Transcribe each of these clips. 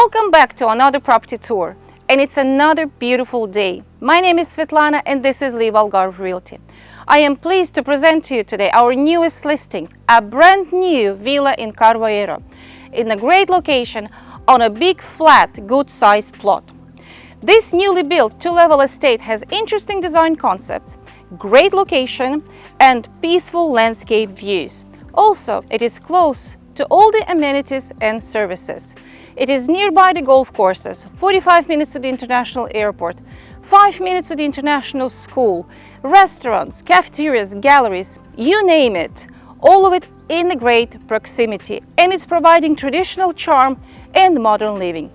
Welcome back to another property tour, and it's another beautiful day. My name is Svetlana and this is LiveAlgarve Realty. I am pleased to present to you today our newest listing, a brand new villa in Carvoeiro, in a great location on a big flat, good sized plot. This newly built two-level estate has interesting design concepts, great location and peaceful landscape views. Also, it is close to all the amenities and services. It is nearby the golf courses, 45 minutes to the international airport, 5 minutes to the international school, restaurants, cafeterias, galleries, you name it, all of it in a great proximity, and it's providing traditional charm and modern living.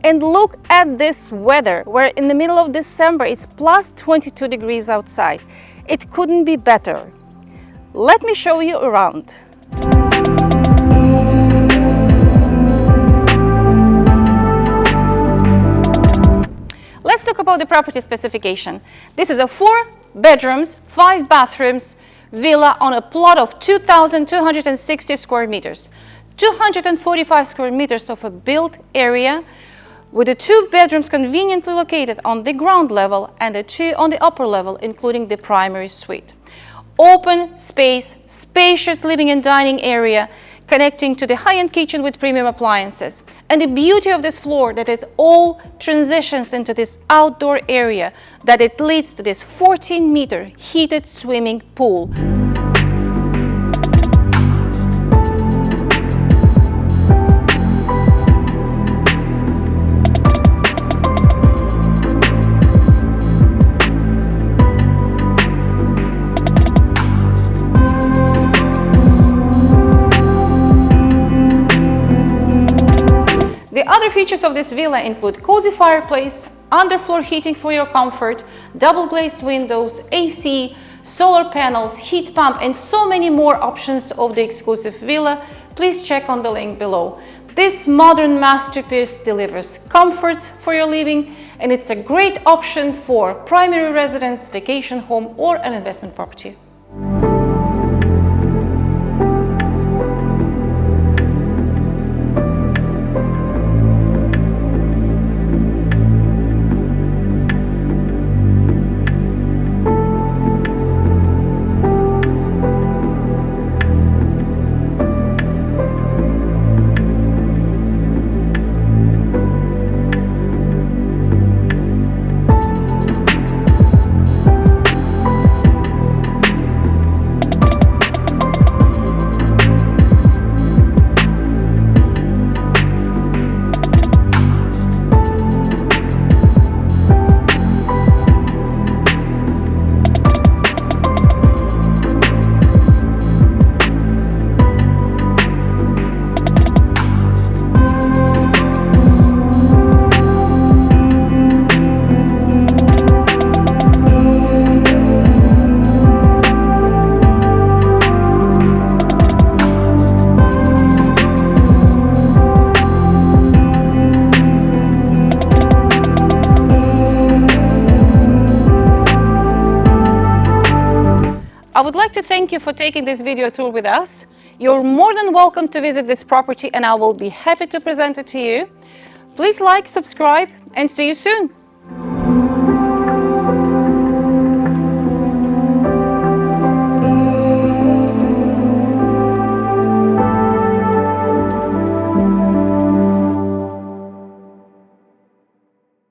And look at this weather, where in the middle of December it's plus 22 degrees outside. It couldn't be better. Let me show you around. Let's talk about the property specification. This is a 4 bedrooms, 5 bathrooms villa on a plot of 2,260 square meters. 245 square meters of a built area, with the 2 bedrooms conveniently located on the ground level and the 2 on the upper level, including the primary suite. Open space, spacious living and dining area, connecting to the high-end kitchen with premium appliances. And the beauty of this floor, that it all transitions into this outdoor area, that it leads to this 14-meter heated swimming pool. The other features of this villa include cozy fireplace, underfloor heating for your comfort, double glazed windows, AC, solar panels, heat pump, and so many more options of the exclusive villa. Please check on the link below. This modern masterpiece delivers comfort for your living, and it's a great option for primary residence, vacation home, or an investment property. I would like to thank you for taking this video tour with us. You're more than welcome to visit this property and I will be happy to present it to you. Please like, subscribe, and see you soon.